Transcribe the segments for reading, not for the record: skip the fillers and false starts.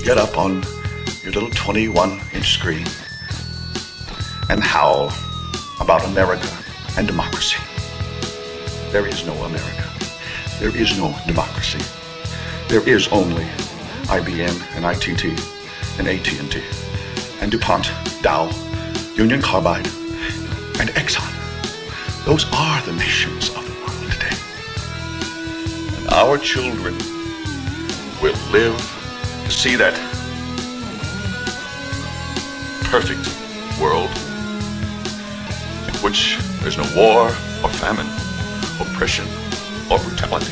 get up on your little 21-inch screen and howl about America and democracy. There is no America. There is no democracy. There is only IBM and ITT and AT&T and DuPont, Dow, Union Carbide, and Exxon. Those are the nations of the world today. And our children will live to see that perfect world in which there's no war or famine, oppression or brutality.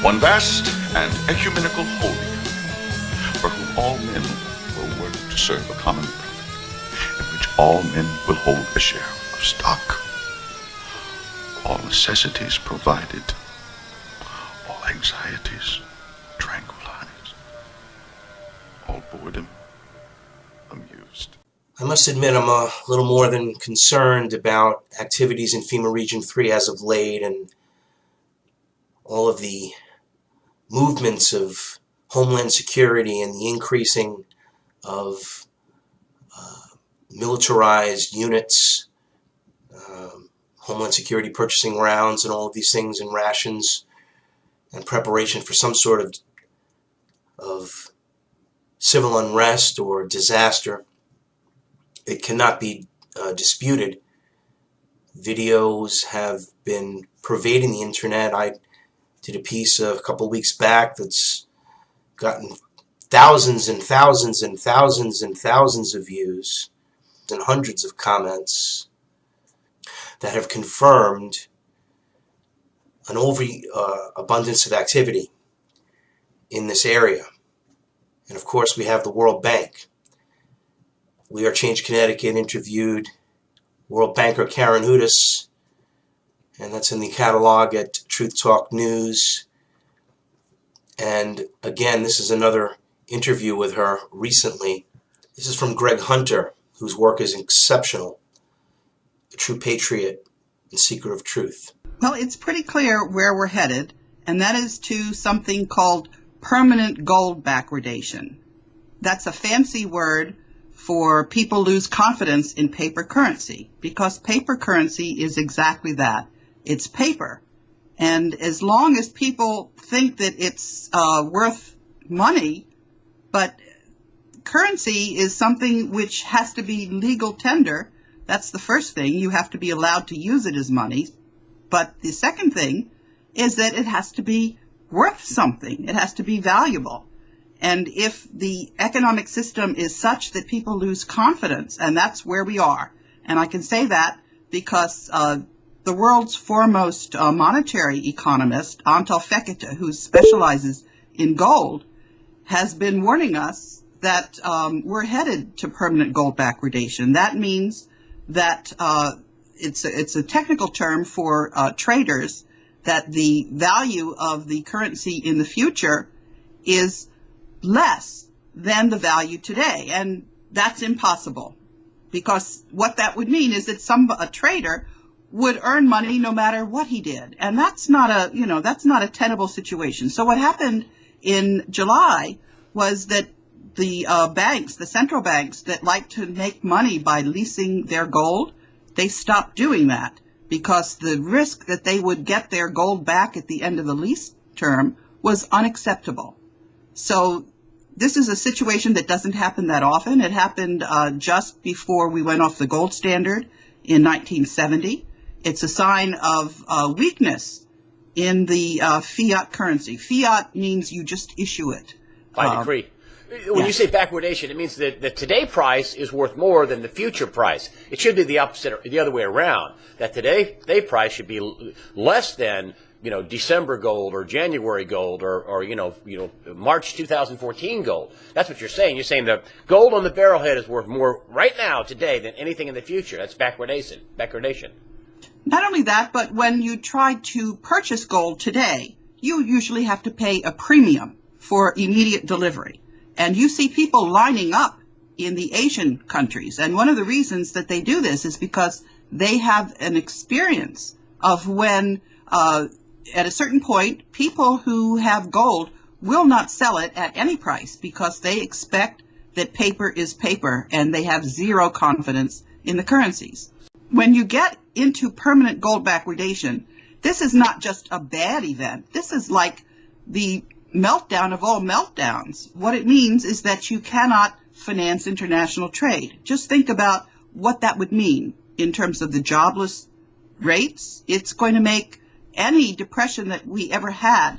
One vast and ecumenical holy, for whom all men will work to serve a common profit, in which all men will hold a share of stock, all necessities provided, all anxieties tranquilized, all boredom amused. I must admit I'm a little more than concerned about activities in FEMA Region 3 as of late, and all of the movements of Homeland Security and the increasing of militarized units, Homeland Security purchasing rounds and all of these things and rations in preparation for some sort of civil unrest or disaster. It cannot be disputed. Videos have been pervading the internet. I did a piece a couple weeks back that's gotten thousands and thousands and thousands and thousands of views and hundreds of comments that have confirmed an overabundance of activity in this area. And of course we have the World Bank. We Are Change Connecticut interviewed World Banker Karen Hudis, and that's in the catalog at Truth Talk News. And again, this is another interview with her recently. This is from Greg Hunter, whose work is exceptional, a true patriot and seeker of truth. Well, it's pretty clear where we're headed, and that is to something called permanent gold backwardation. That's a fancy word for people lose confidence in paper currency, because paper currency is exactly that. It's paper. And as long as people think that it's worth money, but currency is something which has to be legal tender. That's the first thing. You have to be allowed to use it as money. But the second thing is that it has to be worth something. It has to be valuable. And if the economic system is such that people lose confidence, and that's where we are, and I can say that because the world's foremost monetary economist, Antal Fekete, who specializes in gold, has been warning us that we're headed to permanent gold backwardation. That means that it's a technical term for traders, that the value of the currency in the future is less than the value today. And that's impossible, because what that would mean is that a trader would earn money no matter what he did. And that's not a tenable situation. So what happened in July was that the banks, the central banks that like to make money by leasing their gold, they stopped doing that because the risk that they would get their gold back at the end of the lease term was unacceptable. So this is a situation that doesn't happen that often. It happened just before we went off the gold standard in 1970. It's a sign of weakness in the fiat currency. Fiat means you just issue it. By decree. When you say backwardation, it means that the today price is worth more than the future price. It should be the opposite, or the other way around. That today price should be less than December gold or January gold or March 2014 gold. That's what you're saying. You're saying the gold on the barrelhead is worth more right now today than anything in the future. That's backwardation. Not only that, but when you try to purchase gold today, you usually have to pay a premium for immediate delivery. And you see people lining up in the Asian countries. And one of the reasons that they do this is because they have an experience of when, at a certain point, people who have gold will not sell it at any price because they expect that paper is paper and they have zero confidence in the currencies. When you get into permanent gold backwardation, this is not just a bad event. This is like the meltdown of all meltdowns. What it means is that you cannot finance international trade. Just think about what that would mean in terms of the jobless rates. It's going to make any depression that we ever had,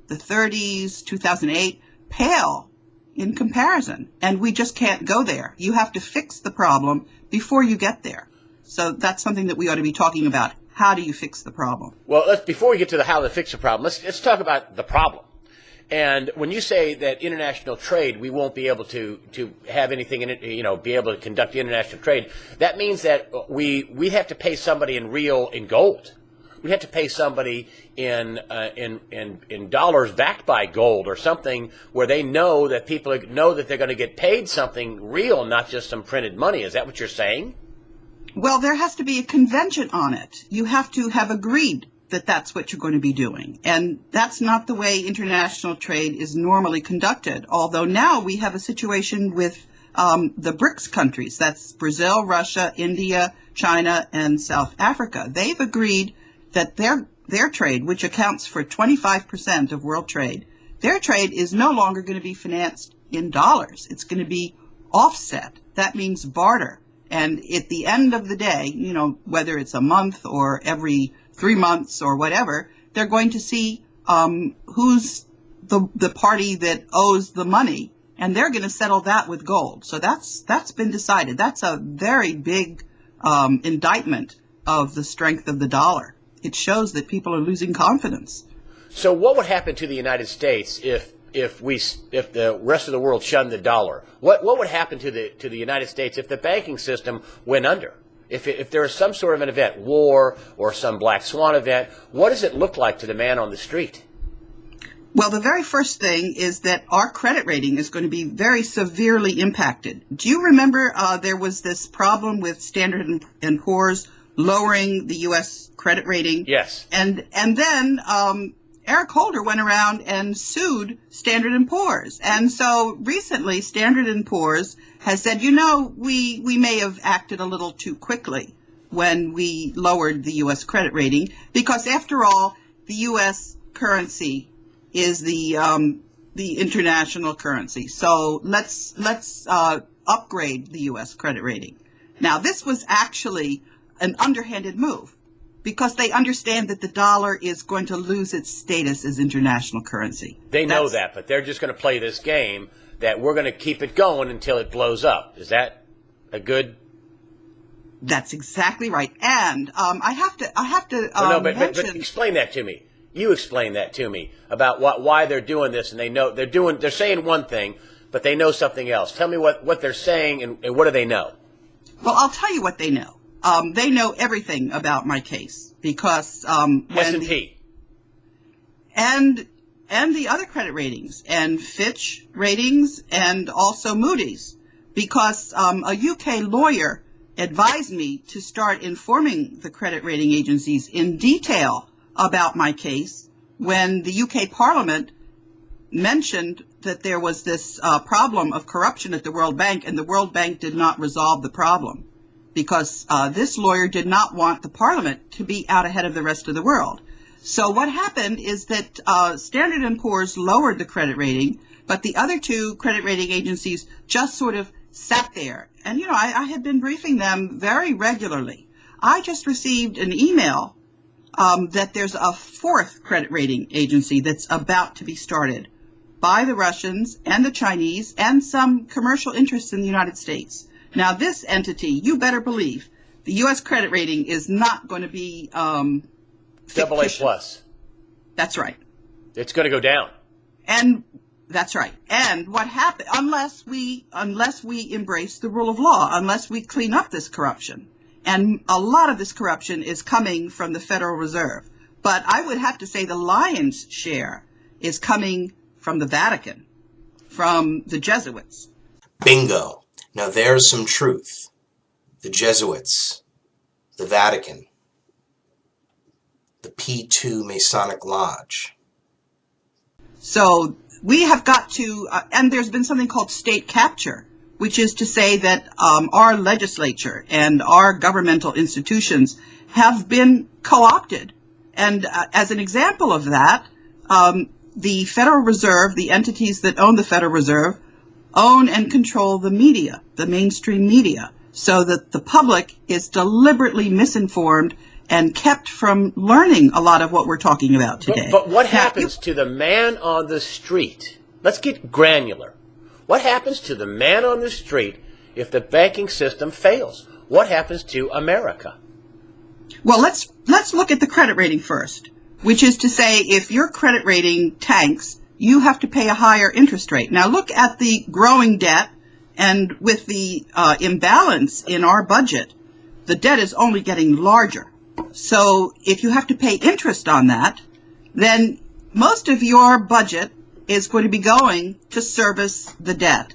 the 30s, 2008, pale in comparison. And we just can't go there. You have to fix the problem before you get there. So that's something that we ought to be talking about. How do you fix the problem? Well, before we get to the how to fix the problem, let's talk about the problem. And when you say that international trade, we won't be able to have anything in it, be able to conduct international trade, that means that we have to pay somebody in gold. We have to pay somebody in dollars backed by gold or something where they know that people know that they're going to get paid something real, not just some printed money. Is that what you're saying? Well, there has to be a convention on it. You have to have agreed that that's what you're going to be doing. And that's not the way international trade is normally conducted. Although now we have a situation with the BRICS countries. That's Brazil, Russia, India, China, and South Africa. They've agreed that their trade, which accounts for 25% of world trade, their trade is no longer going to be financed in dollars. It's going to be offset. That means barter. And at the end of the day, whether it's a month or every 3 months or whatever, they're going to see who's the party that owes the money, and they're going to settle that with gold. So that's been decided. That's a very big indictment of the strength of the dollar. It shows that people are losing confidence. So what would happen to the United States if the rest of the world shunned the dollar? What would happen to the United States if the banking system went under? If there is some sort of an event, war or some black swan event, what does it look like to the man on the street? Well, the very first thing is that our credit rating is going to be very severely impacted. Do you remember there was this problem with Standard & Poor's lowering the U.S. credit rating? Yes. And then Eric Holder went around and sued Standard & Poor's. And so recently Standard & Poor's has said, we may have acted a little too quickly when we lowered the U.S. credit rating, because after all, the U.S. currency is the international currency. So let's upgrade the U.S. credit rating. Now, this was actually an underhanded move, because they understand that the dollar is going to lose its status as international currency. They know that, but they're just going to play this game that we're going to keep it going until it blows up. Is that a good? That's exactly right. And I have to but explain that to me. You explain that to me about why they're doing this, and they're saying one thing, but they know something else. Tell me what they're saying, and what do they know? Well, I'll tell you what they know. They know everything about my case, because S&P and the other credit ratings, and Fitch ratings, and also Moody's, because a UK lawyer advised me to start informing the credit rating agencies in detail about my case when the UK Parliament mentioned that there was this problem of corruption at the World Bank, and the World Bank did not resolve the problem, because this lawyer did not want the Parliament to be out ahead of the rest of the world. So what happened is that Standard & Poor's lowered the credit rating, but the other two credit rating agencies just sort of sat there. And, I had been briefing them very regularly. I just received an email that there's a fourth credit rating agency that's about to be started by the Russians and the Chinese and some commercial interests in the United States. Now, this entity, you better believe, the U.S. credit rating is not going to be AA plus. That's right. It's going to go down. And that's right. And what happened, unless we embrace the rule of law, unless we clean up this corruption, and a lot of this corruption is coming from the Federal Reserve, but I would have to say the lion's share is coming from the Vatican, from the Jesuits. Bingo. Now there's some truth. The Jesuits, the Vatican, the P2 Masonic Lodge. So we have got to, and there's been something called state capture, which is to say that our legislature and our governmental institutions have been co-opted. And as an example of that, the Federal Reserve, the entities that own the Federal Reserve, own and control the media, the mainstream media, so that the public is deliberately misinformed and kept from learning a lot of what we're talking about today. But what happens to the man on the street? Let's get granular. What happens to the man on the street if the banking system fails? What happens to America? Well, let's look at the credit rating first, which is to say if your credit rating tanks, you have to pay a higher interest rate. Now look at the growing debt, and with the imbalance in our budget, the debt is only getting larger. So if you have to pay interest on that, then most of your budget is going to be going to service the debt.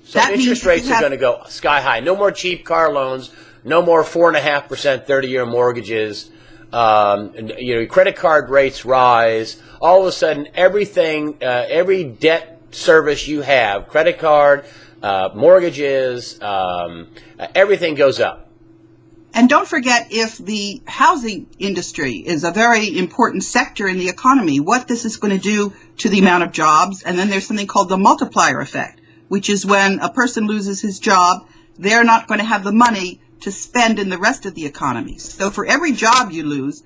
So that interest rates are going to go sky high. No more cheap car loans. No more 4.5% 30-year mortgages. Credit card rates rise. All of a sudden, everything, every debt service you have, credit card, mortgages, everything goes up. And don't forget, if the housing industry is a very important sector in the economy, what this is going to do to the amount of jobs. And then there's something called the multiplier effect, which is when a person loses his job, they're not going to have the money to spend in the rest of the economy. So for every job you lose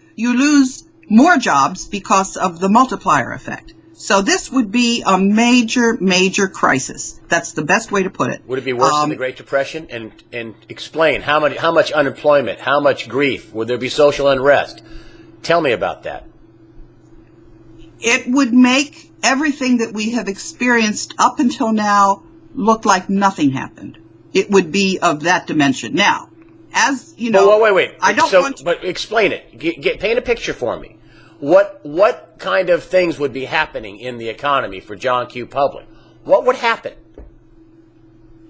more jobs because of the multiplier effect. So this would be a major, major crisis. That's the best way to put it. Would it be worse than the Great Depression? And explain how much unemployment, how much grief, would there be social unrest? Tell me about that. It would make everything that we have experienced up until now look like nothing happened. It would be of that dimension. Now, as you know, well, wait. I don't want to, but explain it. Paint a picture for me. What kind of things would be happening in the economy for John Q. Public? What would happen?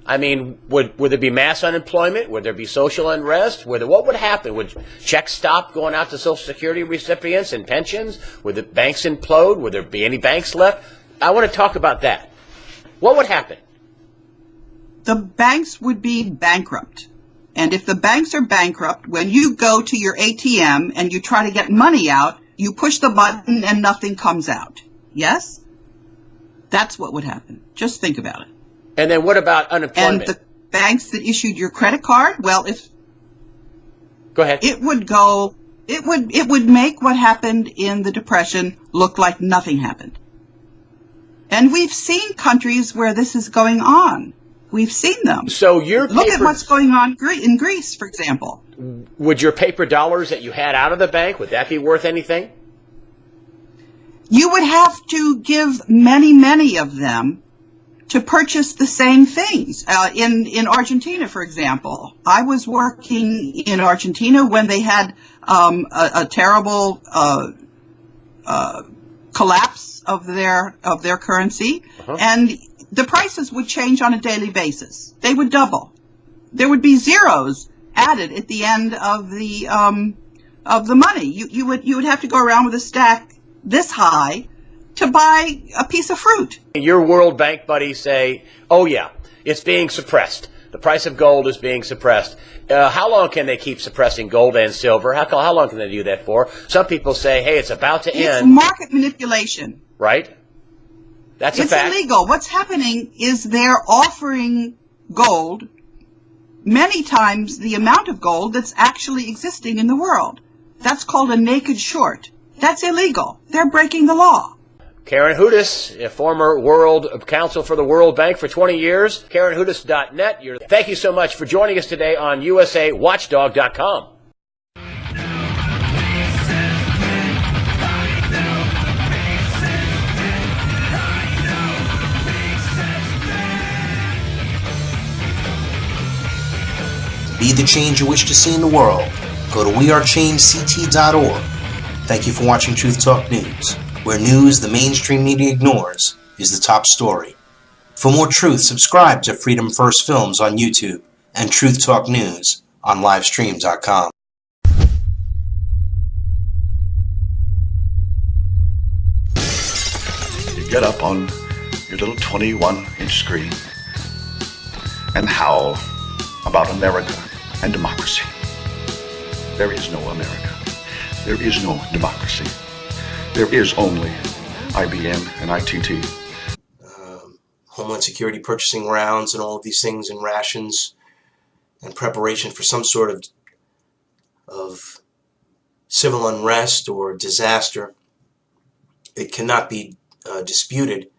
I mean, would there be mass unemployment? Would there be social unrest? What would happen? Would checks stop going out to Social Security recipients and pensions? Would the banks implode? Would there be any banks left? I want to talk about that. What would happen? The banks would be bankrupt. And if the banks are bankrupt, when you go to your ATM and you try to get money out, you push the button and nothing comes out. Yes? That's what would happen. Just think about it. And then what about unemployment? And the banks that issued your credit card, well, Go ahead. It would make what happened in the Depression look like nothing happened. And we've seen countries where this is going on. We've seen them. So look at what's going on in Greece, for example. Would your paper dollars that you had out of the bank, would that be worth anything? You would have to give many, many of them to purchase the same things. In Argentina, for example, I was working in Argentina when they had a terrible collapse of their currency, and the prices would change on a daily basis. They would double. There would be zeros added at the end of the money. You would have to go around with a stack this high to buy a piece of fruit. Your World Bank buddies say, "Oh yeah, it's being suppressed. The price of gold is being suppressed." How long can they keep suppressing gold and silver? How long can they do that for? Some people say, "Hey, it's about to end." It's market manipulation. Right? That's a fact. It's illegal. What's happening is they're offering gold many times the amount of gold that's actually existing in the world. That's called a naked short. That's illegal. They're breaking the law. Karen Hudis, a former World Counsel for the World Bank for 20 years. KarenHudis.net. Thank you so much for joining us today on USAWatchdog.com. Be the change you wish to see in the world. Go to wearechangect.org. Thank you for watching Truth Talk News, where news the mainstream media ignores is the top story. For more truth, subscribe to Freedom First Films on YouTube and Truth Talk News on livestream.com. You get up on your little 21-inch screen and howl about America and democracy. There is no America. There is no democracy. There is only IBM and ITT. Homeland Security purchasing rounds and all of these things and rations and preparation for some sort of civil unrest or disaster. It cannot be disputed.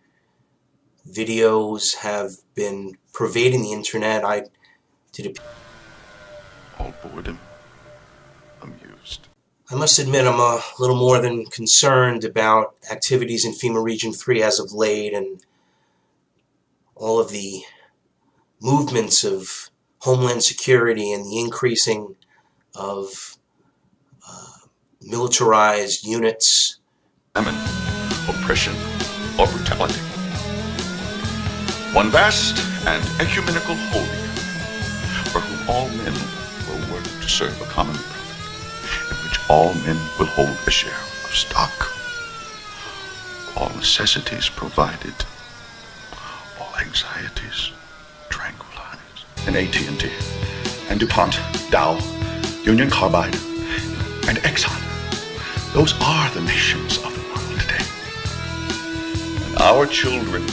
Videos have been pervading the internet. All bored and amused. I must admit I'm a little more than concerned about activities in FEMA Region 3 as of late and all of the movements of Homeland Security and the increasing of militarized units. Oppression or brutality. One vast and ecumenical holy, for whom all men will work to serve a common profit, in which all men will hold a share of stock, all necessities provided, all anxieties tranquilized. And AT&T, and DuPont, Dow, Union Carbide, and Exxon, those are the nations of the world today. And our children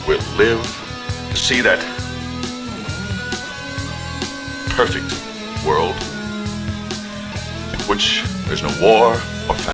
will live to see that perfect world in which there's no war or famine.